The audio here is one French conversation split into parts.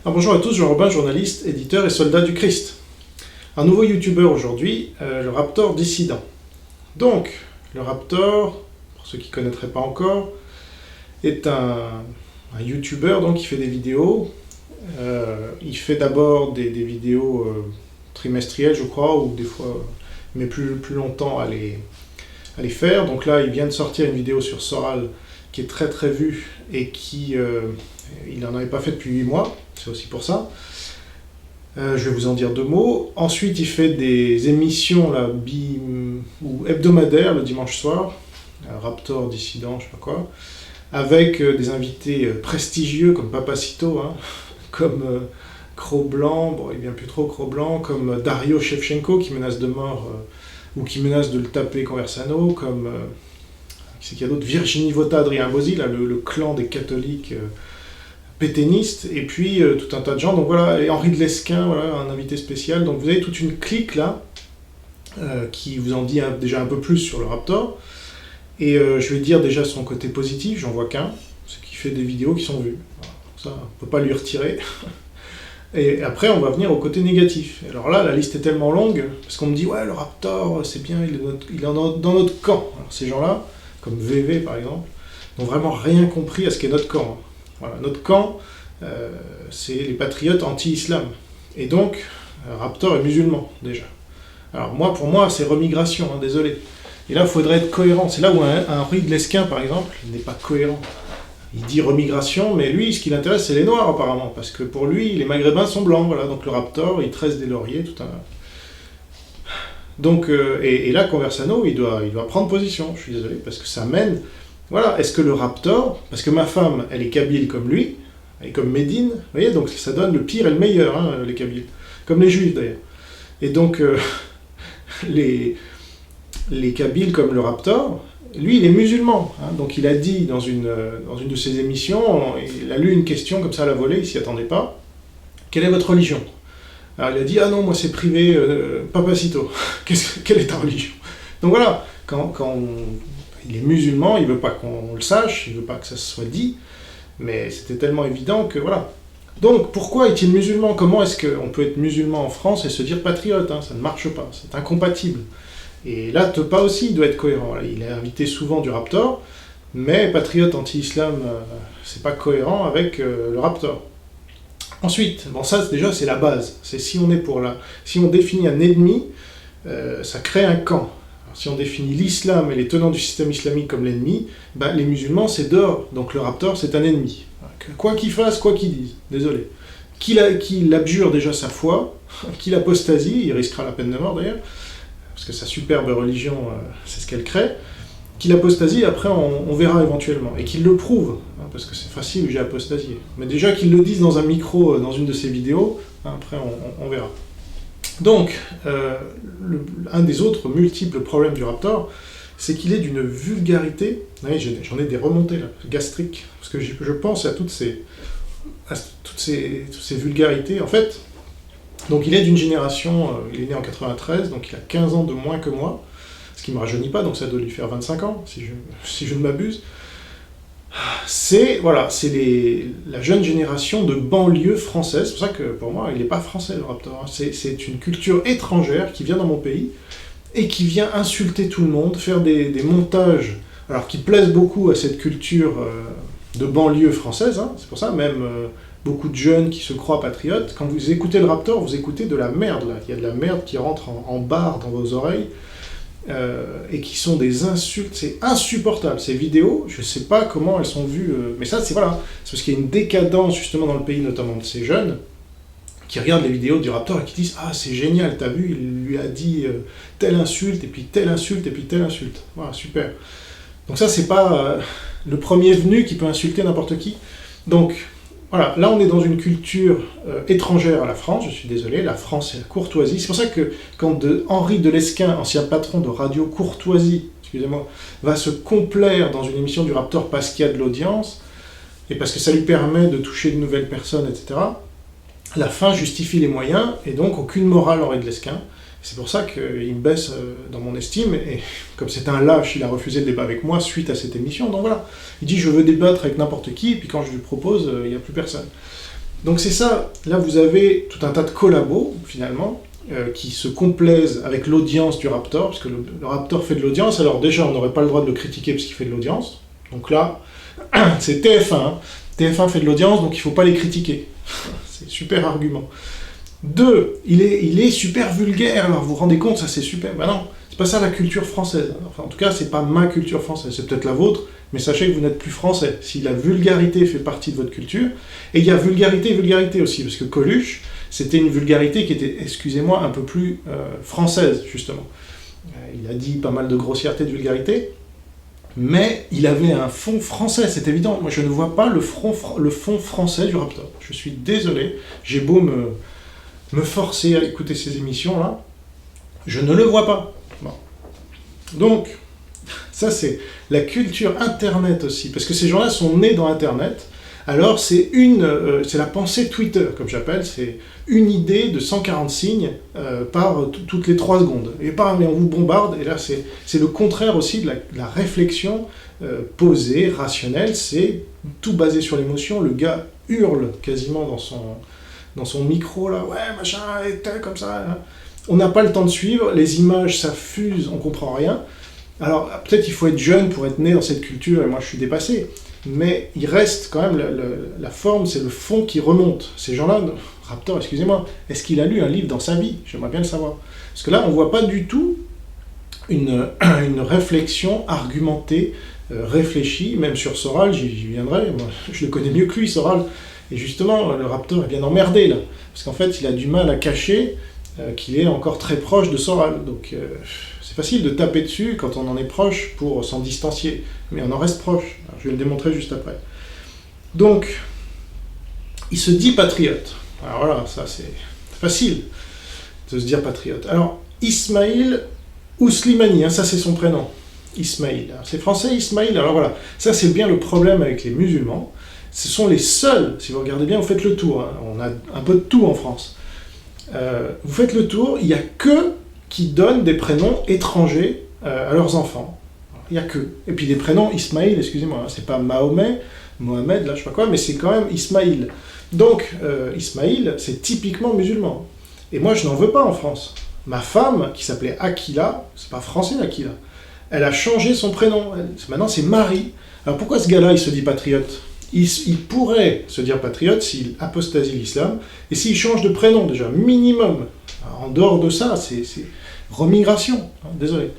Alors bonjour à tous, Jean Robin, journaliste, éditeur et soldat du Christ. Un nouveau youtubeur aujourd'hui, le Raptor Dissident. Donc, le Raptor, pour ceux qui ne connaîtraient pas encore, est un youtubeur donc, qui fait des vidéos. Il fait d'abord des vidéos trimestrielles, je crois, ou des fois, mais plus longtemps à les faire. Donc là, il vient de sortir une vidéo sur Soral qui est très très vue et qui... il n'en avait pas fait depuis 8 mois, c'est aussi pour ça. Je vais vous en dire 2 mots. Ensuite, il fait des émissions là, ou hebdomadaires le dimanche soir, Raptor Dissident, je sais pas quoi, avec des invités prestigieux comme Papacito, hein, comme Cro-Blanc, bon il vient plus trop Cro-Blanc, comme Dario Shevchenko qui menace de mort ou qui menace de le taper Conversano, comme c'est qu'il y a d'autres, Virginie Vota, Adrien Bozzi, là, le clan des catholiques pétainistes, et puis tout un tas de gens, donc voilà, et Henri de Lesquen, voilà, un invité spécial, donc vous avez toute une clique là, qui vous en dit déjà un peu plus sur le Raptor, et je vais dire déjà son côté positif, j'en vois qu'un, c'est qu'il fait des vidéos qui sont vues, voilà, ça on ne peut pas lui retirer, et après on va venir au côté négatif, alors là la liste est tellement longue, parce qu'on me dit ouais le Raptor c'est bien, il est dans notre camp, alors ces gens-là, comme VV par exemple, n'ont vraiment rien compris à ce qu'est notre camp, hein. Voilà, notre camp, c'est les patriotes anti-islam. Et donc, Raptor est musulman, déjà. Alors pour moi, c'est remigration, hein, désolé. Et là, il faudrait être cohérent. C'est là où un Henri de Lesquen, par exemple, n'est pas cohérent. Il dit remigration, mais lui, ce qui l'intéresse, c'est les Noirs, apparemment. Parce que pour lui, les Maghrébins sont blancs. Voilà. Donc le Raptor, il tresse des lauriers, tout un... Donc, et là, Conversano, il doit prendre position, je suis désolé, parce que ça mène... Voilà, est-ce que le Raptor, parce que ma femme, elle est kabyle comme lui, elle est comme Médine, vous voyez, donc ça donne le pire et le meilleur, hein, les kabyles, comme les juifs d'ailleurs. Et donc, les kabyles comme le Raptor, lui, il est musulman, hein, donc il a dit dans une de ses émissions, il a lu une question comme ça à la volée, il s'y attendait pas, quelle est votre religion? Alors il a dit, ah non, moi c'est privé, Papacito, quelle est ta religion? Donc voilà, quand il est musulman, il veut pas qu'on le sache, il veut pas que ça se soit dit, mais c'était tellement évident que voilà. Donc pourquoi est-il musulman? Comment est-ce qu'on peut être musulman en France et se dire patriote, hein? Ça ne marche pas, c'est incompatible. Et là, Tepa aussi, il doit être cohérent. Voilà, il est invité souvent du Raptor, mais patriote anti-islam, c'est pas cohérent avec le Raptor. Ensuite, bon ça déjà c'est la base, c'est si on définit un ennemi, ça crée un camp. Si on définit l'islam et les tenants du système islamique comme l'ennemi, ben, les musulmans c'est dehors, donc le Raptor c'est un ennemi. Quoi qu'il fasse, quoi qu'il dise, désolé. Qu'il abjure déjà sa foi, qu'il apostasie, il risquera la peine de mort d'ailleurs, parce que sa superbe religion, c'est ce qu'elle crée, qu'il apostasie, après on verra éventuellement, et qu'il le prouve, hein, parce que c'est facile, j'ai apostasié. Mais déjà qu'il le dise dans un micro, dans une de ses vidéos, hein, après on verra. Donc, un des autres multiples problèmes du Raptor, c'est qu'il est d'une vulgarité, oui, j'en ai des remontées là, gastriques, parce que je pense à toutes ces vulgarités. En fait, donc il est d'une génération, il est né en 93, donc il a 15 ans de moins que moi, ce qui ne me rajeunit pas, donc ça doit lui faire 25 ans, si je ne m'abuse. C'est la jeune génération de banlieue française, c'est pour ça que pour moi il n'est pas français le Raptor, c'est une culture étrangère qui vient dans mon pays et qui vient insulter tout le monde, faire des montages alors qui plaisent beaucoup à cette culture de banlieue française, hein, c'est pour ça même beaucoup de jeunes qui se croient patriotes, quand vous écoutez le Raptor, vous écoutez de la merde là, il y a de la merde qui rentre en barre dans vos oreilles. Et qui sont des insultes, c'est insupportable. Ces vidéos, je sais pas comment elles sont vues, mais ça c'est parce qu'il y a une décadence justement dans le pays, notamment de ces jeunes, qui regardent les vidéos du Raptor et qui disent ah c'est génial, t'as vu, il lui a dit telle insulte, et puis telle insulte, et puis telle insulte. Voilà, super. Donc ça c'est pas le premier venu qui peut insulter n'importe qui. Donc voilà, là on est dans une culture étrangère à la France, je suis désolé, la France c'est la courtoisie. C'est pour ça que quand Henri de Lesquen, ancien patron de Radio Courtoisie, excusez-moi, va se complaire dans une émission du Raptor parce qu'il y a de l'audience, et parce que ça lui permet de toucher de nouvelles personnes, etc., la fin justifie les moyens, et donc aucune morale Henri de Lesquen. C'est pour ça qu'il me baisse dans mon estime, et comme c'est un lâche, il a refusé le débat avec moi suite à cette émission, donc voilà. Il dit je veux débattre avec n'importe qui, et puis quand je lui propose, il n'y a plus personne. Donc c'est ça, là vous avez tout un tas de collabos, finalement, qui se complaisent avec l'audience du Raptor, parce que le Raptor fait de l'audience, alors déjà on n'aurait pas le droit de le critiquer parce qu'il fait de l'audience, donc là, c'est TF1, hein. TF1 fait de l'audience, donc il ne faut pas les critiquer. C'est super argument. 2, il est super vulgaire, alors vous vous rendez compte, ça c'est super, ben non, c'est pas ça la culture française, enfin en tout cas c'est pas ma culture française, c'est peut-être la vôtre, mais sachez que vous n'êtes plus français, si la vulgarité fait partie de votre culture, et il y a vulgarité et vulgarité aussi, parce que Coluche, c'était une vulgarité qui était, excusez-moi, un peu plus française, justement. Il a dit pas mal de grossièreté, de vulgarité, mais il avait un fond français, c'est évident. Moi, je ne vois pas le fond français du Raptor. Je suis désolé, j'ai beau me forcer à écouter ces émissions-là, je ne le vois pas. Bon. Donc, ça c'est la culture Internet aussi, parce que ces gens-là sont nés dans Internet, alors c'est la pensée Twitter, comme j'appelle, c'est une idée de 140 signes toutes les 3 secondes. Et on vous bombarde, et là c'est le contraire aussi de la réflexion posée, rationnelle, c'est tout basé sur l'émotion, le gars hurle quasiment dans son micro, là, ouais, machin, et tel, comme ça. Hein. On n'a pas le temps de suivre, les images, ça fuse, on comprend rien. Alors, peut-être il faut être jeune pour être né dans cette culture, et moi je suis dépassé. Mais il reste quand même, la forme, c'est le fond qui remonte. Ces gens-là, Raptor, excusez-moi, est-ce qu'il a lu un livre dans sa vie? J'aimerais bien le savoir. Parce que là, on ne voit pas du tout une réflexion argumentée, réfléchie, même sur Soral, j'y viendrai, moi je le connais mieux que lui, Soral. Et justement, le Raptor est bien emmerdé là, parce qu'en fait, il a du mal à cacher qu'il est encore très proche de Soral. Donc, c'est facile de taper dessus quand on en est proche pour s'en distancier, mais on en reste proche. Alors, je vais le démontrer juste après. Donc, il se dit patriote. Alors voilà, ça c'est facile de se dire patriote. Alors, Ismail ou Slimani, hein, ça c'est son prénom. Ismail. C'est français, Ismail. Alors voilà, ça c'est bien le problème avec les musulmans. Ce sont les seuls, si vous regardez bien, vous faites le tour. Hein. On a un peu de tout en France. Vous faites le tour, il n'y a que qui donnent des prénoms étrangers à leurs enfants. Il n'y a que. Et puis des prénoms Ismaïl, excusez-moi, hein, c'est pas Mahomet, Mohamed, là je sais pas quoi, mais c'est quand même Ismaïl. Donc Ismaïl, c'est typiquement musulman. Et moi je n'en veux pas en France. Ma femme, qui s'appelait Akila, c'est pas français Akila, elle a changé son prénom. Maintenant c'est Marie. Alors pourquoi ce gars-là il se dit patriote? Il pourrait se dire patriote s'il apostasie l'islam et s'il change de prénom déjà, minimum. Alors, en dehors de ça, c'est remigration, hein, désolé.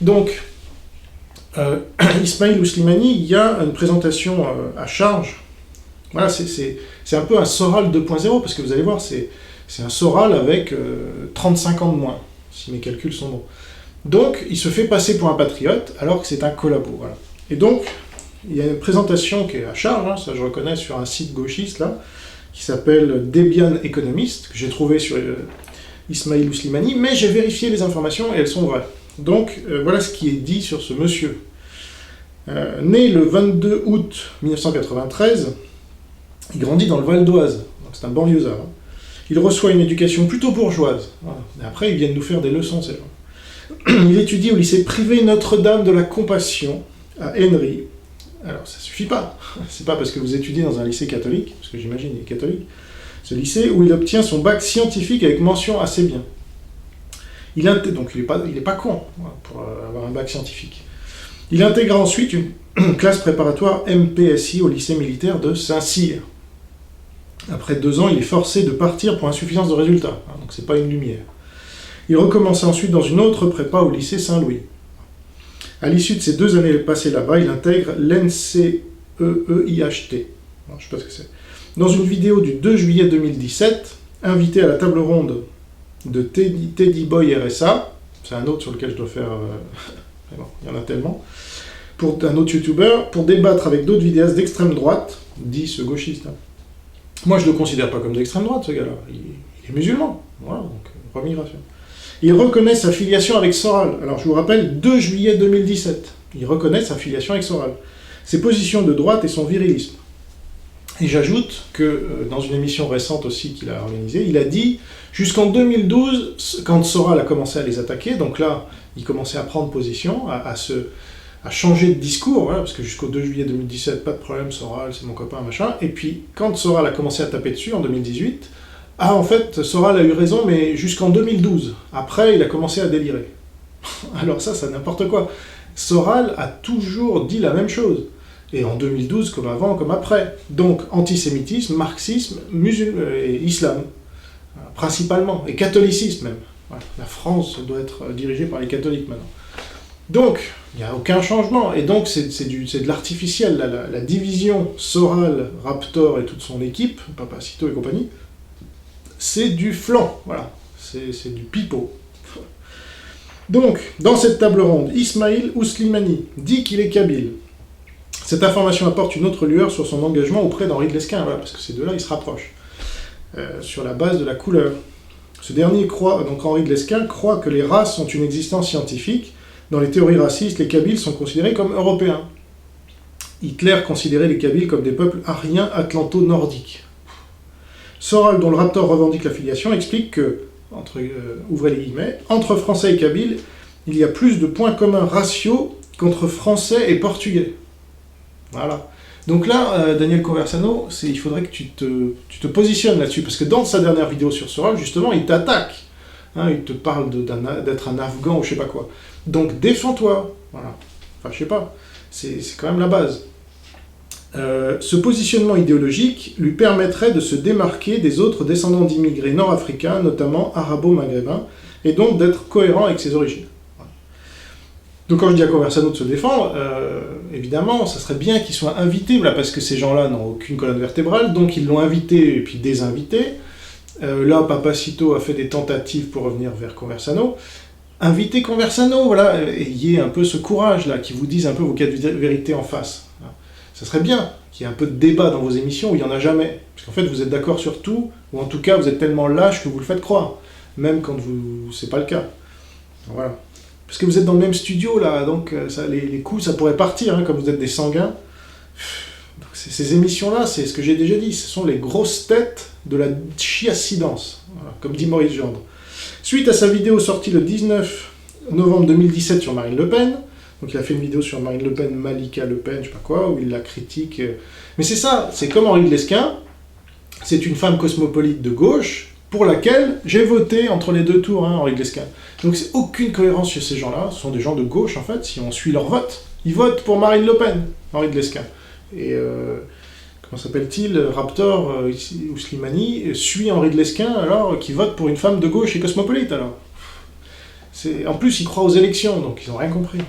Donc, Ismail ou Slimani, il y a une présentation à charge. Voilà, c'est un peu un Soral 2.0, parce que vous allez voir, c'est un Soral avec 35 ans de moins, si mes calculs sont bons. Donc, il se fait passer pour un patriote, alors que c'est un collabo. Voilà. Et donc, il y a une présentation qui est à charge, hein, ça je reconnais, sur un site gauchiste, là, qui s'appelle Debian Economist, que j'ai trouvé sur Ismail ou Slimani, mais j'ai vérifié les informations et elles sont vraies. Donc, voilà ce qui est dit sur ce monsieur. Né le 22 août 1993, il grandit dans le Val d'Oise, donc c'est un banlieusard. Hein. Il reçoit une éducation plutôt bourgeoise. Voilà. Et après, ils viennent nous faire des leçons, ces gens. Il étudie au lycée privé Notre-Dame de la Compassion, à Henry. Alors, ça suffit pas. C'est pas parce que vous étudiez dans un lycée catholique, parce que j'imagine il est catholique, ce lycée où il obtient son bac scientifique avec mention assez bien. Donc il est pas con pour avoir un bac scientifique. Il intègre ensuite une classe préparatoire MPSI au lycée militaire de Saint-Cyr. Après 2 ans, il est forcé de partir pour insuffisance de résultats, hein, donc c'est pas une lumière. Il recommence ensuite dans une autre prépa au lycée Saint-Louis. À l'issue de ces 2 années passées là-bas, il intègre l'NCEEIHT. Je sais pas ce que c'est. Dans une vidéo du 2 juillet 2017, invité à la table ronde de Teddy Boy RSA, c'est un autre sur lequel je dois faire... bon, il y en a tellement, pour un autre youtubeur, pour débattre avec d'autres vidéastes d'extrême droite, dit ce gauchiste. Hein. Moi, je ne le considère pas comme d'extrême droite, ce gars-là. Il est musulman. Voilà, donc remigration. Il reconnaît sa filiation avec Soral. Alors, je vous rappelle, 2 juillet 2017. Il reconnaît sa filiation avec Soral. Ses positions de droite et son virilisme. Et j'ajoute que, dans une émission récente aussi qu'il a organisée, il a dit, jusqu'en 2012, quand Soral a commencé à les attaquer, donc là, il commençait à prendre position, à se a changé de discours, voilà, parce que jusqu'au 2 juillet 2017, pas de problème, Soral, c'est mon copain, machin. Et puis, quand Soral a commencé à taper dessus, en 2018, ah, en fait, Soral a eu raison, mais jusqu'en 2012. Après, il a commencé à délirer. Alors ça, c'est n'importe quoi. Soral a toujours dit la même chose. Et en 2012, comme avant, comme après. Donc, antisémitisme, marxisme, et islam, principalement, et catholicisme même. Voilà. La France doit être dirigée par les catholiques maintenant. Donc, il n'y a aucun changement. Et donc, c'est de l'artificiel. La division Soral, Raptor et toute son équipe, Papacito et compagnie, c'est du flan. Voilà. C'est du pipeau. Donc, dans cette table ronde, Ismail Ouslimani dit qu'il est kabyle. Cette information apporte une autre lueur sur son engagement auprès d'Henri de Lesquen, voilà, parce que ces deux-là, ils se rapprochent, sur la base de la couleur. Ce dernier croit, donc Henri de Lesquen, croit que les races ont une existence scientifique. Dans les théories racistes, les Kabyles sont considérés comme européens. Hitler considérait les Kabyles comme des peuples aryens atlanto-nordiques. Soral, dont le Raptor revendique l'affiliation, explique que, ouvrez les guillemets, entre Français et Kabyles, il y a plus de points communs raciaux qu'entre Français et Portugais. Voilà. Donc là, Daniel Conversano, il faudrait que tu te positionnes là-dessus, parce que dans sa dernière vidéo sur Soral, justement, il t'attaque. Hein, il te parle d'être un Afghan ou je sais pas quoi. Donc défends-toi. Voilà. Enfin, je sais pas. C'est quand même la base. Ce positionnement idéologique lui permettrait de se démarquer des autres descendants d'immigrés nord-africains, notamment arabo-maghrébins, et donc d'être cohérent avec ses origines. Donc quand je dis à Conversano de se défendre, évidemment, ça serait bien qu'il soit invité, là, parce que ces gens-là n'ont aucune colonne vertébrale, donc ils l'ont invité et puis désinvité. Là, Papacito a fait des tentatives pour revenir vers Conversano. Invitez Conversano, voilà, ayez un peu ce courage-là, qui vous dise un peu vos cas de vérité en face. Ça serait bien qu'il y ait un peu de débat dans vos émissions où il n'y en a jamais. Parce qu'en fait, vous êtes d'accord sur tout, ou en tout cas, vous êtes tellement lâche que vous le faites croire, même quand c'est pas le cas. Voilà. Parce que vous êtes dans le même studio, là, donc les coups, ça pourrait partir, hein, comme vous êtes des sanguins. Donc, ces émissions-là, c'est ce que j'ai déjà dit, ce sont les grosses têtes de la chiassidance, voilà, comme dit Maurice Gendre. Suite à sa vidéo sortie le 19 novembre 2017 sur Marine Le Pen, donc il a fait une vidéo sur Marine Le Pen, Malika Le Pen, je sais pas quoi, où il la critique. Mais c'est ça, c'est comme Henri de Lesquen, c'est une femme cosmopolite de gauche, pour laquelle j'ai voté entre les deux tours, hein, Henri de Lesquen. Donc c'est aucune cohérence chez ces gens-là, ce sont des gens de gauche en fait, si on suit leur vote. Ils votent pour Marine Le Pen, Henri de Lesquen. Et comment s'appelle-t-il, Raptor ou Slimani suit Henri de Lesquen alors qui vote pour une femme de gauche et cosmopolite alors. En plus ils croient aux élections, donc ils n'ont rien compris.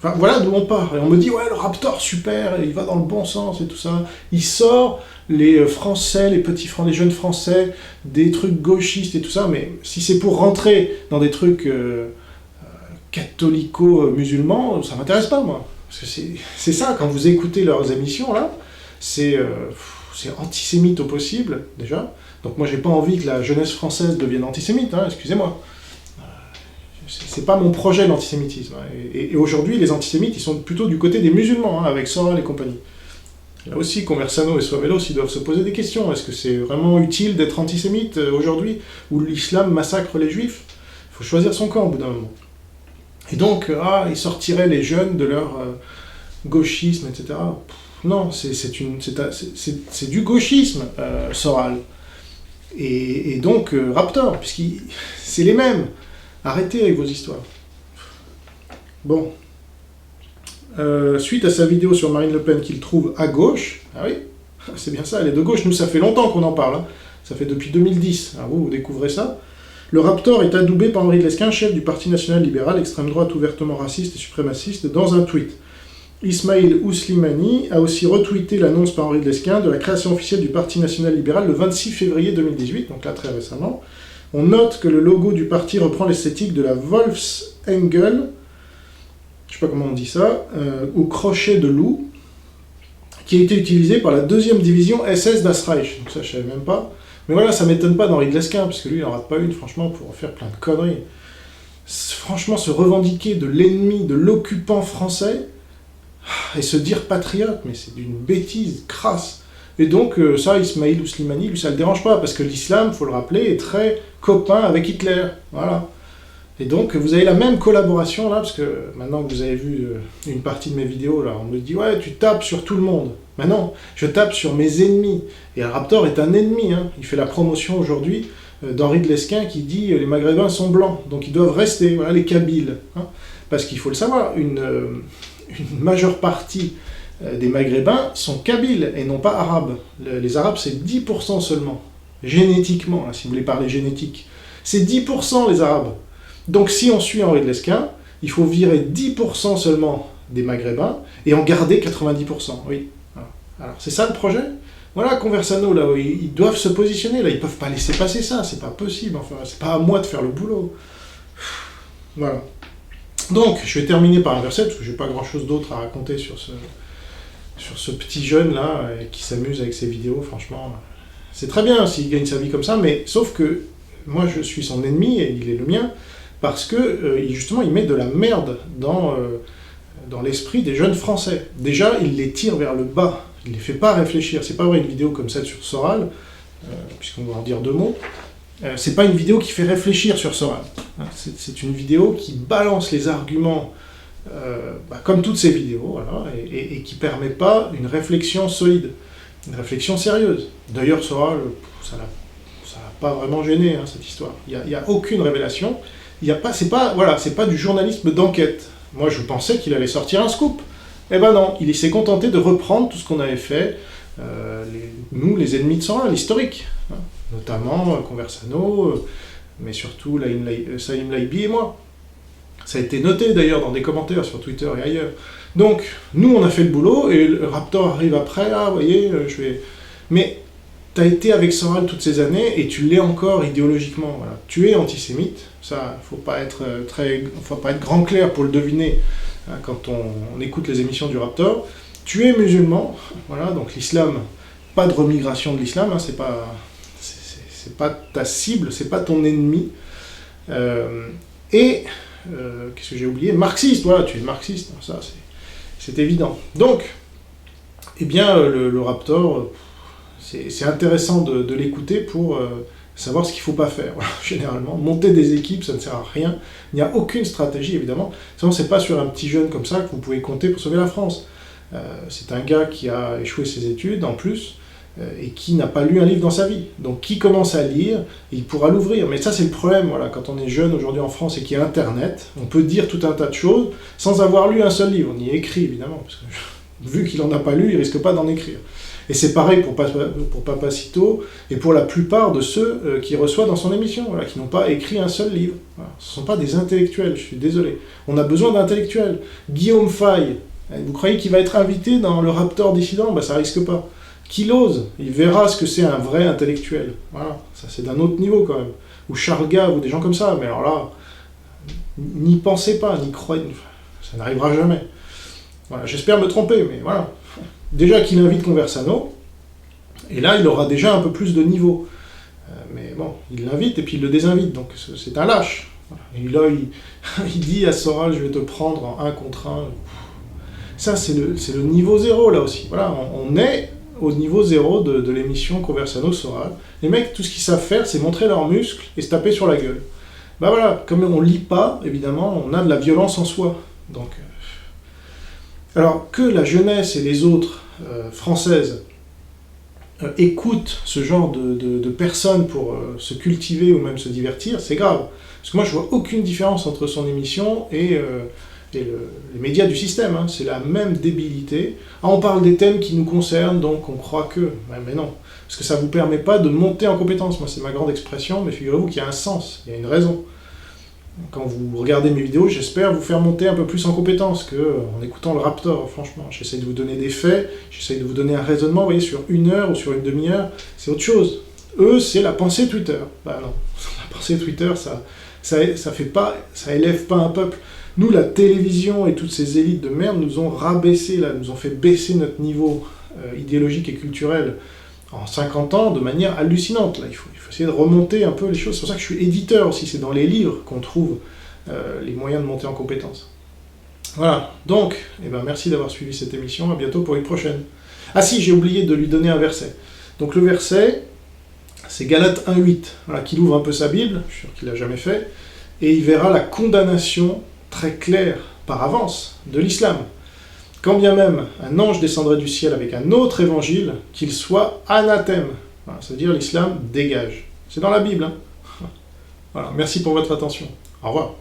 Enfin voilà d'où on part. Et on me dit ouais le Raptor super, il va dans le bon sens et tout ça. Il sort les Français, les jeunes Français, des trucs gauchistes et tout ça, mais si c'est pour rentrer dans des trucs catholico-musulmans, ça m'intéresse pas moi. Parce que c'est ça, quand vous écoutez leurs émissions là, c'est antisémite au possible, déjà. Donc moi j'ai pas envie que la jeunesse française devienne antisémite, hein, excusez-moi. C'est pas mon projet l'antisémitisme. Hein. Et aujourd'hui les antisémites ils sont plutôt du côté des musulmans, hein, avec Soral et compagnie. Là aussi, Conversano et Soavelos, ils doivent se poser des questions. Est-ce que c'est vraiment utile d'être antisémite aujourd'hui, où l'islam massacre les juifs? Il faut choisir son camp au bout d'un moment. Et donc, ils sortiraient les jeunes de leur gauchisme, etc. Non, c'est du gauchisme, Soral. Et donc, Raptor, puisque c'est les mêmes. Arrêtez avec vos histoires. Bon. Suite à sa vidéo sur Marine Le Pen qu'il trouve à gauche, ah oui, c'est bien ça, elle est de gauche, nous ça fait longtemps qu'on en parle, hein. Ça fait depuis 2010, alors vous découvrez ça. Le Raptor est adoubé par Henri de Lesquen, chef du Parti National Libéral, extrême droite ouvertement raciste et suprémaciste, dans un tweet. Ismail Ouslimani a aussi retweeté l'annonce par Henri de Lesquen de la création officielle du Parti National Libéral le 26 février 2018, donc là très récemment. On note que le logo du parti reprend l'esthétique de la Wolfsengel, je sais pas comment on dit ça, au crochet de loup, qui a été utilisé par la 2e division SS das Reich. Donc ça, je savais même pas. Mais voilà, ça m'étonne pas d'Henri de Lesquen, parce que lui, il en rate pas une, franchement, pour faire plein de conneries. Franchement, se revendiquer de l'ennemi, de l'occupant français, et se dire patriote, mais c'est d'une bêtise crasse. Et donc, ça, Ismail Ouslimani, lui, ça le dérange pas, parce que l'islam, faut le rappeler, est très copain avec Hitler. Voilà. Et donc, vous avez la même collaboration là, parce que maintenant que vous avez vu une partie de mes vidéos, là, on me dit « Ouais, tu tapes sur tout le monde ». Maintenant, je tape sur mes ennemis. Et un Raptor est un ennemi. Hein. Il fait la promotion aujourd'hui d'Henri de Lesquen qui dit « Les Maghrébins sont blancs, donc ils doivent rester, voilà, les Kabyles. Hein ». Parce qu'il faut le savoir, une majeure partie des Maghrébins sont Kabyles et non pas Arabes. Les Arabes, c'est 10% seulement. Génétiquement, hein, si vous voulez parler génétique. C'est 10% les Arabes. Donc si on suit Henri de Lesquen, il faut virer 10% seulement des Maghrébins et en garder 90%. Oui. Alors c'est ça le projet. Voilà, Conversano, là, ils doivent se positionner, là, ils peuvent pas laisser passer ça, c'est pas possible, enfin, c'est pas à moi de faire le boulot. Voilà. Donc, je vais terminer par un verset, parce que j'ai pas grand-chose d'autre à raconter sur ce petit jeune, là, qui s'amuse avec ses vidéos, franchement. C'est très bien s'il gagne sa vie comme ça, mais sauf que moi, je suis son ennemi, et il est le mien, parce que, justement, il met de la merde dans l'esprit des jeunes Français. Déjà, il les tire vers le bas. Il ne les fait pas réfléchir. C'est pas vrai, une vidéo comme celle sur Soral, puisqu'on va en dire deux mots, c'est pas une vidéo qui fait réfléchir sur Soral. C'est une vidéo qui balance les arguments, comme toutes ces vidéos, voilà, et qui permet pas une réflexion solide, une réflexion sérieuse. D'ailleurs, Soral, ça l'a pas vraiment gêné, hein, cette histoire. Il n'y a aucune révélation. C'est pas du journalisme d'enquête. Moi, je pensais qu'il allait sortir un scoop. Eh ben non, il s'est contenté de reprendre tout ce qu'on avait fait, nous, les ennemis de Soral, l'historique, hein, notamment Conversano, mais surtout Salim Laibi et moi. Ça a été noté d'ailleurs dans des commentaires sur Twitter et ailleurs. Donc, nous, on a fait le boulot, et le Raptor arrive après, vous voyez, je vais... Mais tu as été avec Soral toutes ces années, et tu l'es encore idéologiquement. Voilà. Tu es antisémite, ça, faut pas être grand clair pour le deviner, quand on écoute les émissions du Raptor. Tu es musulman, voilà, donc l'islam, pas de remigration de l'islam, hein, c'est pas ta cible, c'est pas ton ennemi. Qu'est-ce que j'ai oublié? Marxiste, voilà, tu es marxiste, ça c'est évident. Donc, eh bien, le Raptor, c'est intéressant de l'écouter pour savoir ce qu'il ne faut pas faire. Voilà, généralement, monter des équipes, ça ne sert à rien. Il n'y a aucune stratégie, évidemment. Sinon, c'est pas sur un petit jeune comme ça que vous pouvez compter pour sauver la France. C'est un gars qui a échoué ses études, en plus, et qui n'a pas lu un livre dans sa vie. Donc, qui commence à lire, il pourra l'ouvrir. Mais ça, c'est le problème, voilà, quand on est jeune aujourd'hui en France et qu'il y a Internet, on peut dire tout un tas de choses sans avoir lu un seul livre. On y écrit, évidemment, parce que vu qu'il n'en a pas lu, il risque pas d'en écrire. Et c'est pareil pour Papacito et pour la plupart de ceux qui reçoivent dans son émission, voilà, qui n'ont pas écrit un seul livre. Voilà. Ce ne sont pas des intellectuels, je suis désolé. On a besoin d'intellectuels. Guillaume Faye, vous croyez qu'il va être invité dans le Raptor dissident? Ben, ça risque pas. Qu'il ose, il verra ce que c'est un vrai intellectuel. Voilà, ça c'est d'un autre niveau quand même. Ou Charles Gave, ou des gens comme ça, mais alors là, n'y pensez pas, n'y croyez, ça n'arrivera jamais. Voilà, j'espère me tromper, mais voilà. Déjà qu'il invite Conversano, et là il aura déjà un peu plus de niveau. Mais bon, il l'invite et puis il le désinvite, donc c'est un lâche. Et là il dit à Soral, je vais te prendre en 1 contre 1. Ça c'est le niveau 0 là aussi. Voilà, on est au niveau 0 de l'émission Conversano-Soral. Les mecs, tout ce qu'ils savent faire, c'est montrer leurs muscles et se taper sur la gueule. Bah voilà, comme on lit pas, évidemment, on a de la violence en soi. Donc, alors que la jeunesse et les autres françaises écoutent ce genre de personnes pour se cultiver ou même se divertir, c'est grave. Parce que moi, je vois aucune différence entre son émission et les médias du système. Hein. C'est la même débilité. Ah, on parle des thèmes qui nous concernent, donc on croit que... Mais non, parce que ça ne vous permet pas de monter en compétence. Moi, c'est ma grande expression, mais figurez-vous qu'il y a un sens, il y a une raison. Quand vous regardez mes vidéos, j'espère vous faire monter un peu plus en compétence qu'en écoutant le Raptor, franchement. J'essaie de vous donner des faits, j'essaie de vous donner un raisonnement, vous voyez, sur 1 heure ou sur une demi-heure, c'est autre chose. Eux, c'est la pensée Twitter. Bah non, la pensée Twitter, ça fait pas, ça élève pas un peuple. Nous, la télévision et toutes ces élites de merde nous ont rabaissé, là, nous ont fait baisser notre niveau idéologique et culturel en 50 ans de manière hallucinante. Là, il faut essayer de remonter un peu les choses. C'est pour ça que je suis éditeur aussi, c'est dans les livres qu'on trouve les moyens de monter en compétence. Voilà, donc, merci d'avoir suivi cette émission, à bientôt pour une prochaine. Ah si, j'ai oublié de lui donner un verset. Donc le verset, c'est Galates 1,8, voilà, qu'il ouvre un peu sa Bible, je suis sûr qu'il l'a jamais fait, et il verra la condamnation très claire, par avance, de l'islam. Quand bien même un ange descendrait du ciel avec un autre évangile, qu'il soit anathème. Voilà, ça veut dire l'islam dégage. C'est dans la Bible. Hein. Voilà, merci pour votre attention. Au revoir.